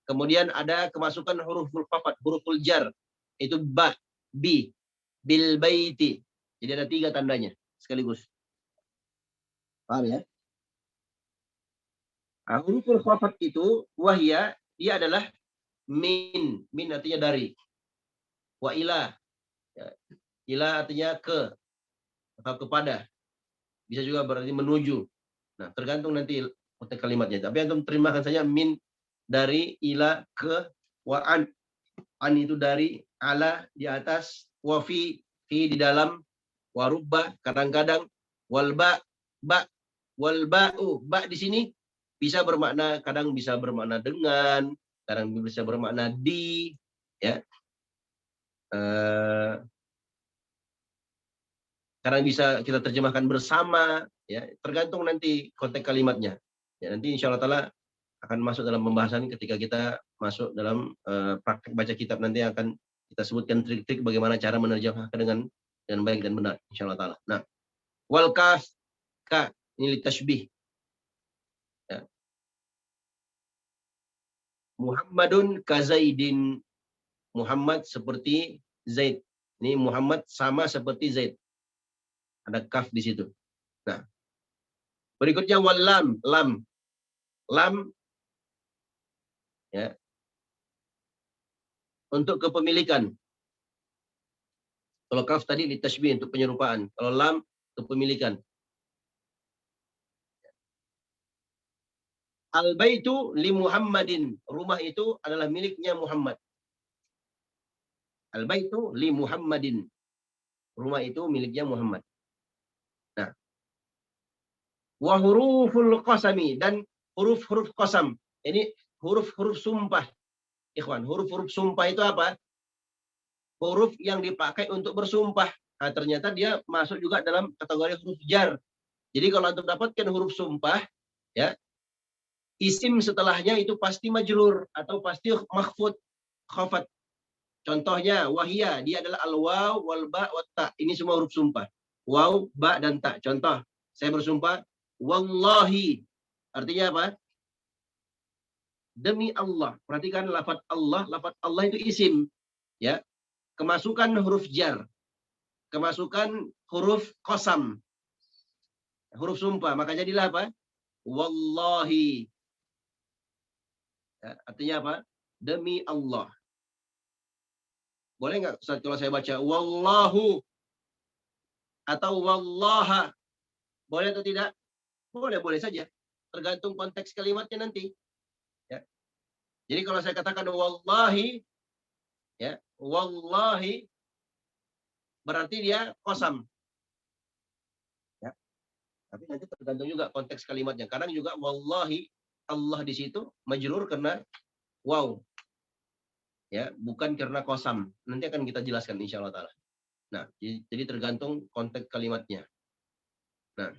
Kemudian ada kemasukan huruful khafat, huruful jar. Itu ba, bi, bil baiti. Jadi ada 3 tandanya sekaligus. Paham ya? Nah, huruful khafat itu wahya, dia adalah min. Min artinya dari. Wa ila. Ya. Ila artinya ke atau kepada. Bisa juga berarti menuju. Nah, tergantung nanti konteks kalimatnya. Tapi antum terimakan saja min dari, ila, ke, wa an. An itu dari, ala di atas, wa fi di dalam, wa rubba kadang-kadang, wal ba, wal ba'u. Ba di sini bisa bermakna, kadang bisa bermakna dengan, kadang bisa bermakna di, ya. Kadang bisa kita terjemahkan bersama, ya, tergantung nanti konteks kalimatnya. Ya, nanti insya Allah ta'ala akan masuk dalam pembahasan ketika kita masuk dalam praktek baca kitab, nanti akan kita sebutkan trik-trik bagaimana cara menerjemahkan dengan baik dan benar insya Allah ta'ala. Nah, wal kaf, ka, ini litashbih. Ya. Muhammadun ka Zaidin. Muhammad seperti Zaid. Ini Muhammad sama seperti Zaid. Ada kaf di situ. Nah, berikutnya wal lam, lam, ya, untuk kepemilikan. Kalau kaf tadi litashbih untuk penyerupaan. Kalau lam kepemilikan. Al-baitu li Muhammadin. Rumah itu adalah miliknya Muhammad. Al-baitu li Muhammadin. Rumah itu miliknya Muhammad. Nah, wa huruful qasami, dan huruf-huruf qasam. Ini huruf-huruf sumpah. Ikhwan, huruf-huruf sumpah itu apa? Huruf yang dipakai untuk bersumpah. Nah, ternyata dia masuk juga dalam kategori huruf jar. Jadi kalau untuk dapatkan huruf sumpah, ya, Isim setelahnya itu pasti majrur atau pasti makhfud, khafat. Contohnya wahia, dia adalah al-waw wal ba wat ta. Ini semua huruf sumpah. Waw, ba dan ta. Contoh, saya bersumpah wallahi. Artinya apa? Demi Allah. Perhatikan lafaz Allah itu isim, ya. Kemasukan huruf jar, kemasukan huruf qasam, huruf sumpah, maka jadilah apa? Wallahi. Ya, artinya apa? Demi Allah. Boleh nggak Ustaz kalau saya baca wallahu atau wallaha? Boleh atau tidak? Boleh saja. Tergantung konteks kalimatnya nanti. Ya. Jadi kalau saya katakan wallahi, ya, wallahi berarti dia qasam. Ya. Tapi nanti tergantung juga konteks kalimatnya. Kadang juga wallahi Allah di situ majrur karena wow. Ya, bukan karena qasam. Nanti akan kita jelaskan insyaallah taala. Nah, jadi tergantung konteks kalimatnya. Nah,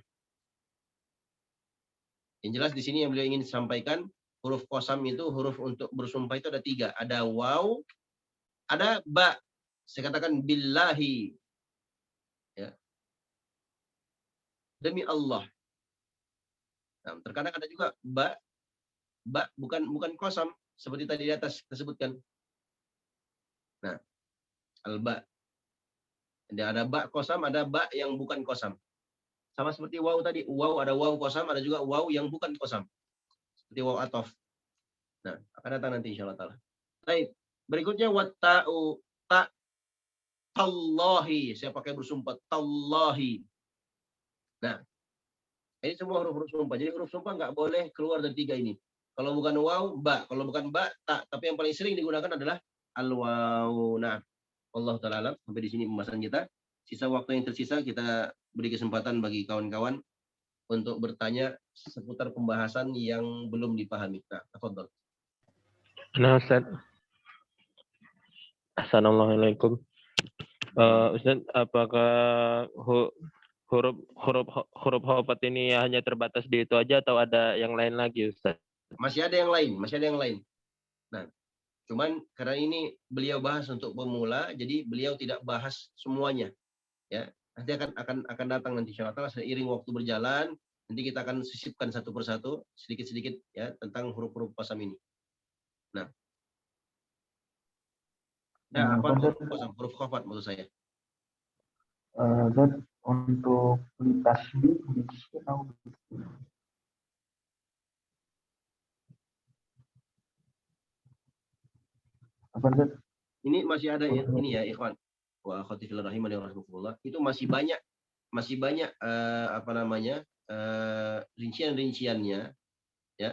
yang jelas di sini yang beliau ingin sampaikan, huruf qasam itu huruf untuk bersumpah itu ada 3. Ada waw, ada ba. Saya katakan billahi. Ya. Demi Allah. Nah, terkadang ada juga ba bukan qasam seperti tadi di atas kita sebutkan. Nah, al-ba. Ada ba qasam, ada ba yang bukan qasam. Sama seperti waw tadi. Waw ada waw qasam, ada juga waw yang bukan qasam. Seperti waw atof. Nah, akan datang nanti insyaallah taala. Baik. Berikutnya watta'u ta tallahi. Saya pakai bersumpah tallahi. Nah, ini semua huruf-huruf sumpah. Jadi huruf sumpah nggak boleh keluar dari 3 ini. Kalau bukan waw, ba. Kalau bukan ba, ta. Tapi yang paling sering digunakan adalah al-waw. Nah, Allah Ta'ala alam. Sampai di sini pembahasan kita. Sisa waktu yang tersisa kita beri kesempatan bagi kawan-kawan untuk bertanya seputar pembahasan yang belum dipahami. Nah, tafadhol. Nah, Ustaz. Assalamualaikum. Ustaz, apakah huruf khafat ini hanya terbatas di itu aja atau ada yang lain lagi, Ustaz? Masih ada yang lain. Nah, cuman karena ini beliau bahas untuk pemula, jadi beliau tidak bahas semuanya. Ya, nanti akan datang nanti insyaallah seiring waktu berjalan, nanti kita akan sisipkan satu persatu sedikit-sedikit ya tentang huruf-huruf qasam ini. Nah, apa huruf khafat maksud saya? Dan untuk tasbih tahu. Apa Zat? Ini masih ada ini ya ikhwan wa akhwati fillah rahimani wa rahimakumullah. Itu masih banyak rincian-rinciannya ya.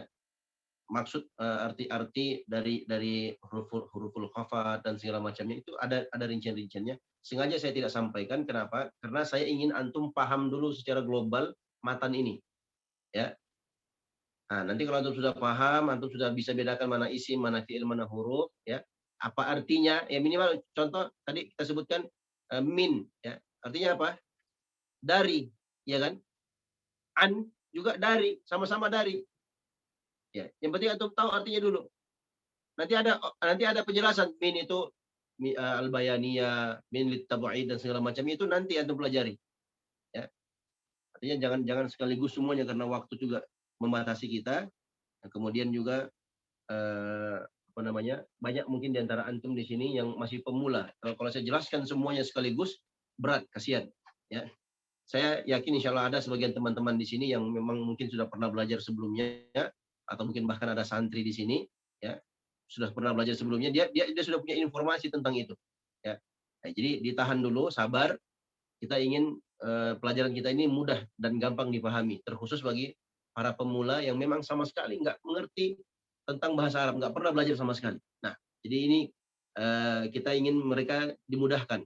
Maksud arti-arti dari huruful khafat dan segala macamnya itu ada rincian-rinciannya. Sengaja saya tidak sampaikan. Kenapa? Karena saya ingin antum paham dulu secara global matan ini. Ya. Nah, nanti kalau antum sudah paham, antum sudah bisa bedakan mana isim, mana fi'il, mana huruf, ya. Apa artinya? Ya minimal contoh tadi kita sebutkan min, ya. Artinya apa? Dari, ya kan? An juga dari, sama-sama dari. Ya, yang penting antum tahu artinya dulu. Nanti ada penjelasan min itu al-bayaniyah, min lit-tab'id dan segala macam itu nanti antum pelajari. Ya. Artinya jangan sekaligus semuanya karena waktu juga membatasi kita. Nah, kemudian juga banyak mungkin di antara antum di sini yang masih pemula. Kalau saya jelaskan semuanya sekaligus berat, kasihan. Ya. Saya yakin insya Allah ada sebagian teman-teman di sini yang memang mungkin sudah pernah belajar sebelumnya, atau mungkin bahkan ada santri di sini, ya sudah pernah belajar sebelumnya. Dia sudah punya informasi tentang itu. Ya. Nah, jadi ditahan dulu, sabar. Kita ingin pelajaran kita ini mudah dan gampang dipahami, terkhusus bagi para pemula yang memang sama sekali nggak mengerti tentang bahasa Arab, nggak pernah belajar sama sekali. Nah, jadi ini kita ingin mereka dimudahkan.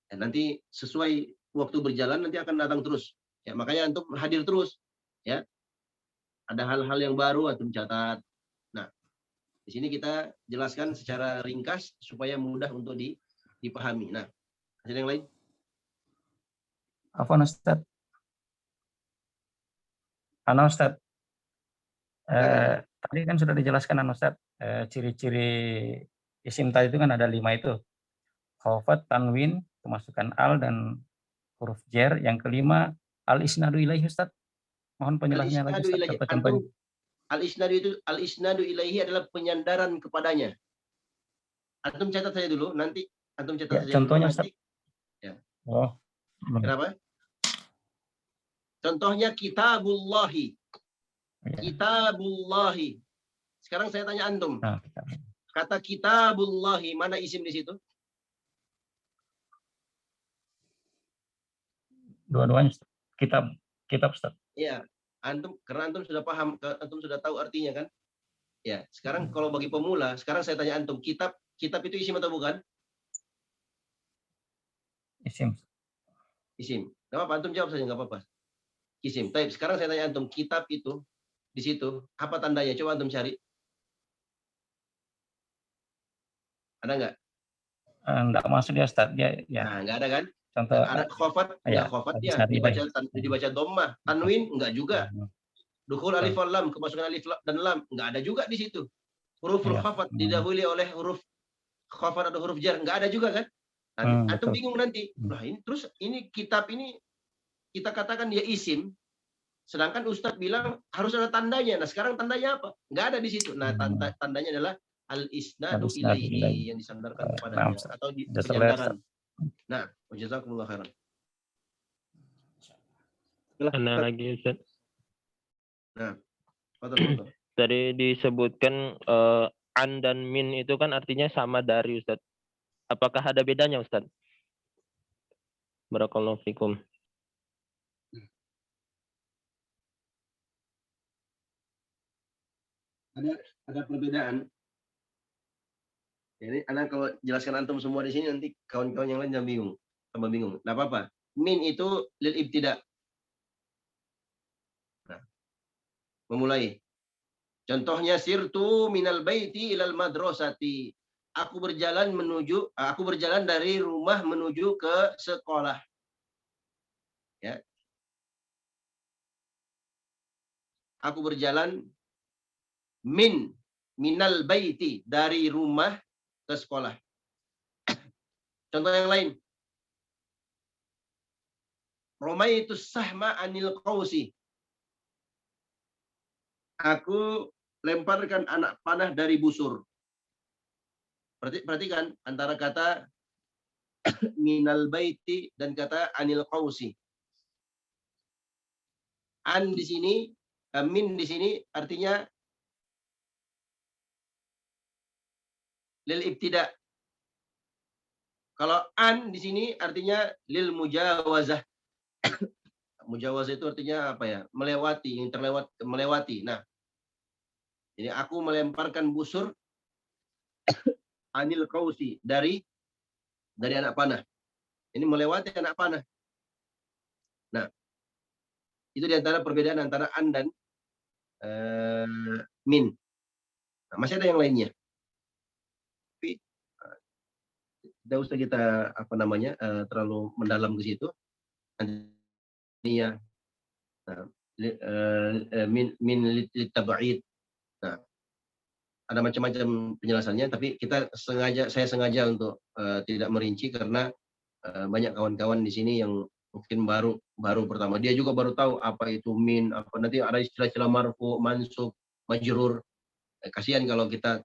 Dan nanti sesuai waktu berjalan nanti akan datang terus. Ya, makanya antum hadir terus. Ya, ada hal-hal yang baru antum catat. Nah, di sini kita jelaskan secara ringkas supaya mudah untuk dipahami. Nah, ada yang lain? Afwan Ustaz. Ana Ustaz. Tadi kan sudah dijelaskan Ustaz, ciri-ciri isim tadi itu kan ada 5 itu. Khafat, tanwin, kemasukan al dan huruf jar. Yang kelima al-isnadu ilaihi Ustaz. Mohon penjelasannya lagi Al-isnadu Ustaz, ilaihi. contoh contohnya. Al-isnadu ilaihi adalah penyandaran kepadanya. Antum catat saja dulu, nanti antum catat Ya, saja contohnya dulu Ustaz. nanti. Ya. Oh. Kenapa? Contohnya kitabullahi. Ya. Kitabullahi. Sekarang saya tanya antum. Nah, Kata kitabullahi, mana isim di situ? dua-duanya Ustaz. Kitab Ustaz. Iya, karena antum sudah paham, antum sudah tahu artinya kan? Ya, sekarang kalau bagi pemula, sekarang saya tanya antum, kitab itu isim atau bukan? Isim. Isim. Enggak apa-apa, antum jawab saja enggak apa-apa. Isim. Baik, sekarang saya tanya antum, kitab itu di situ apa tandanya? Coba antum cari. Ada enggak? Enggak masuk dia Ustaz. Dia ya. Nah, enggak ada kan? Contoh Ada khafat, ya, enggak khafat ya, isnadu dibaca dhammah. Tanwin enggak juga. Dukhul alif wal lam, kemasukan alif dan lam, enggak ada juga di situ. Huruf Iya. khafat didahului oleh huruf khafat atau huruf jar, enggak ada juga kan? Nanti antum bingung nanti. Nah, ini terus ini kitab ini kita katakan dia isim, sedangkan Ustadz bilang harus ada tandanya. Nah, sekarang tandanya apa? Enggak ada di situ. Nah, tandanya adalah al-isnadu ilaihi yang disandarkan kepadanya atau di penyandaran. Nah, jazakumullah khairan. Ana lagi Ustaz. Nah, betul. Tadi disebutkan an dan min itu kan artinya sama dari Ustaz. Apakah ada bedanya Ustaz? Barakallahu fikum. Ada perbedaan. Jadi anak kalau jelaskan antum semua di sini nanti kawan-kawan yang lain jangan bingung, tambah bingung. Enggak apa-apa. Min itu lil ibtida. Nah, memulai. Contohnya sirtu minal baiti ilal madrasati. Aku berjalan dari rumah menuju ke sekolah. Ya. Aku berjalan minal baiti, dari rumah ke sekolah. Contoh yang lain. Romaitu sahma anil qausi. Aku lemparkan anak panah dari busur. Perhatikan antara kata minal baiti dan kata anil qausi. An di sini, min di sini artinya lil ibtida. Kalau an di sini artinya lil mujawazah. Mujawazah itu artinya apa ya? Melewati, yang melewati. Nah, jadi aku melemparkan busur anil qausi, dari anak panah. Ini melewati anak panah. Nah, itu diantara perbedaan antara an dan min. Nah, masih ada yang lainnya. Tapi tidak usah kita terlalu mendalam ke situ. Nanti ya, min litab'id. Nah, ada macam-macam penjelasannya, tapi saya sengaja untuk tidak merinci karena banyak kawan-kawan di sini yang mungkin baru pertama. Dia juga baru tahu apa itu min, apa nanti ada istilah-istilah marfu, mansub, majrur. Kasihan kalau kita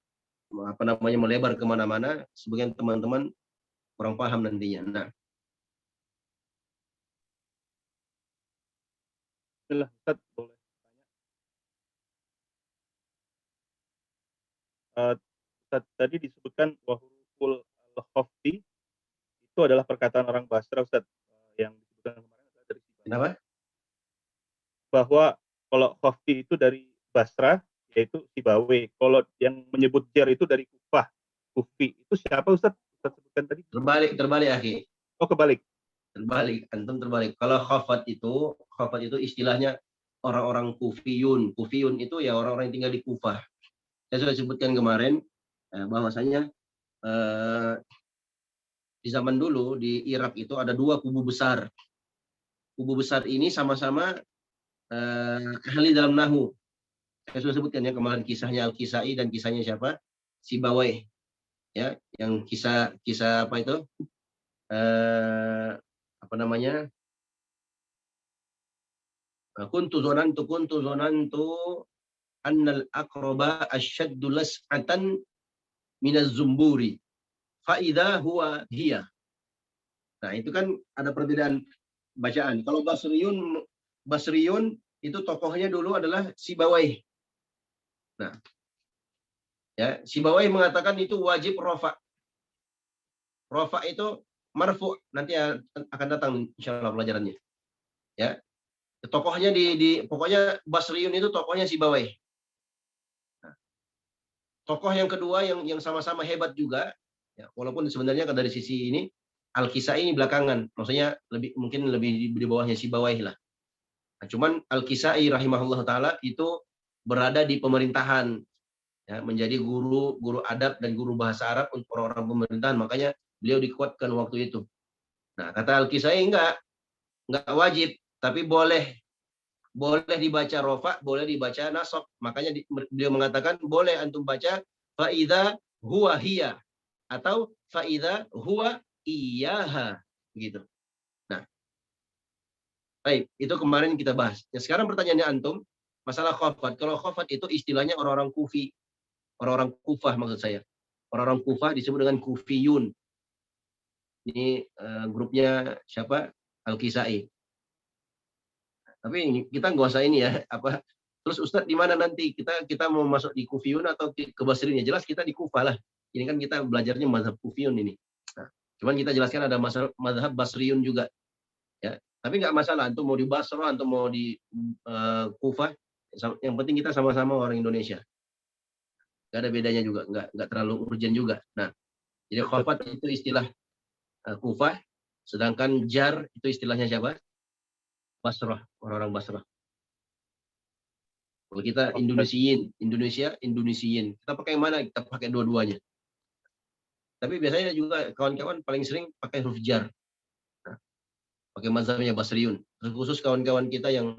melebar kemana-mana, sebagian teman-teman kurang paham nantinya. Nah, Ustaz, boleh tanya? Ustaz, tadi disebutkan bahwa huruful al-khafdi itu adalah perkataan orang Basra, Ustaz, yang disebutkan kemarin adalah dari Sibawayh. kenapa? Bahwa kalau khafdi itu dari Basra, yaitu Sibawayh. Kalau yang menyebut jar itu dari Kufah, Kufi. Itu siapa Ustaz? Ustaz sebutkan tadi. Terbalik, akhi. Oh, kebalik. Antum terbalik. Kalau khafat itu istilahnya orang-orang Kufiyun. Kufiyun itu ya orang-orang yang tinggal di Kufah. Saya sudah sebutkan kemarin bahwasanya di zaman dulu di Irak itu ada 2 kubu besar. Kubu besar ini sama-sama ahli dalam nahwu. Saya sudah sebutkan ya kemarin kisahnya Al-Kisai dan kisahnya siapa? Sibawai. Ya, yang kisah apa itu? Apa namanya? Kuntu zonantu annal aqraba asyaddu las'atan minaz zumburi fa idza huwa hiya. Nah, itu kan ada perbedaan bacaan. Kalau Basriyun itu tokohnya dulu adalah Sibawai. Nah, ya, Sibawai mengatakan itu wajib rofa. Rofa itu marfu, nanti akan datang insyaallah pelajarannya. Ya. Tokohnya pokoknya Basriyun itu tokohnya Sibawai. Nah, tokoh yang kedua yang sama-sama hebat juga, ya, walaupun sebenarnya dari sisi ini Al-Kisai ini belakangan, maksudnya mungkin lebih di bawahnya Sibawai lah. Nah, cuman Al-Kisai rahimahullah taala itu berada di pemerintahan, ya, menjadi guru adab dan guru bahasa Arab untuk orang-orang pemerintahan, makanya beliau dikuatkan waktu itu. Nah, kata Al-Kisai enggak wajib, tapi boleh dibaca rofa, boleh dibaca nasab. Makanya beliau mengatakan boleh antum baca faida huwa hiya atau faida huwa iyaha, begitu. Nah, baik, itu kemarin kita bahas. Ya, sekarang pertanyaannya antum masalah khafat. Kalau khafat itu istilahnya orang-orang Kufi, orang-orang Kufah maksud saya. Orang-orang Kufah disebut dengan Kufiyun. Ini grupnya siapa? Al-Kisai. Tapi kita nggak usah ini ya, apa terus Ustadz di mana nanti kita mau masuk di Kufiyun atau ke Basriun? Ya jelas kita di Kufah lah. Ini kan kita belajarnya mazhab Kufiyun ini. Nah, cuman kita jelaskan ada mazhab Basriun juga. Ya, tapi nggak masalah. Antum mau di Basra, antum mau di Kufah, yang penting kita sama-sama orang Indonesia. Nggak ada bedanya juga, nggak terlalu urgent juga. Nah, jadi khafat itu istilah Kufah, sedangkan jar itu istilahnya siapa? Basrah, orang-orang Basrah. Kalau kita Indonesiin. Kita pakai yang mana? Kita pakai dua-duanya. Tapi biasanya juga kawan-kawan paling sering pakai huruf jar. Nah, pakai mazhabnya Basriyun. Khusus kawan-kawan kita yang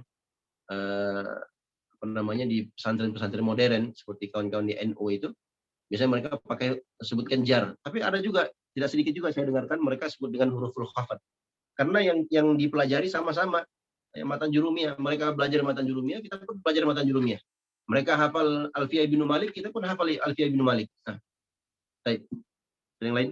di pesantren-pesantren modern seperti kawan-kawan di NU itu, biasanya mereka pakai sebutkan jar. Tapi ada juga tidak sedikit juga saya dengarkan mereka sebut dengan huruf khafat. Karena yang dipelajari sama-sama. Matan Jurumiyah, mereka belajar Matan Jurumiyah, kita pun belajar Matan Jurumiyah. Mereka hafal Alfiyah bin Malik, kita pun hafal Alfiyah bin Malik. Nah, baik. Yang lain?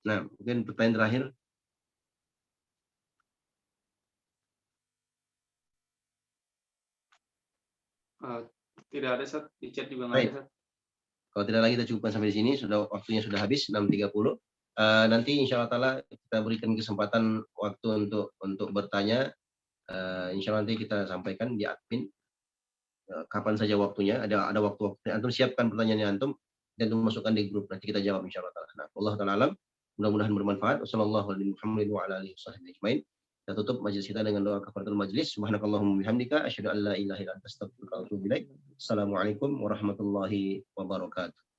Nah, mungkin pertanyaan terakhir. Tidak ada, Sat. Di chat juga nggak ada, Sat. Kalau tidak lagi kita cukupkan sampai di sini, waktunya sudah habis 6.30. Nanti insya Allah ta'ala kita berikan kesempatan waktu untuk bertanya. Insya Allah nanti kita sampaikan di admin kapan saja waktunya. Ada waktu-waktu. Antum siapkan pertanyaannya antum dan antum masukkan di grup. Nanti kita jawab insya Allah ta'ala. Nah, Allah ta'ala alam. Mudah-mudahan bermanfaat. Wassalamualaikum warahmatullahi wabarakatuh. Kita tutup majelis kita dengan doa kafaratul majlis. Subhanakallahumma bihamdika asyhadu an la ilaha illa anta astaghfiruka wa atubu ilaik. Assalamualaikum warahmatullahi wabarakatuh.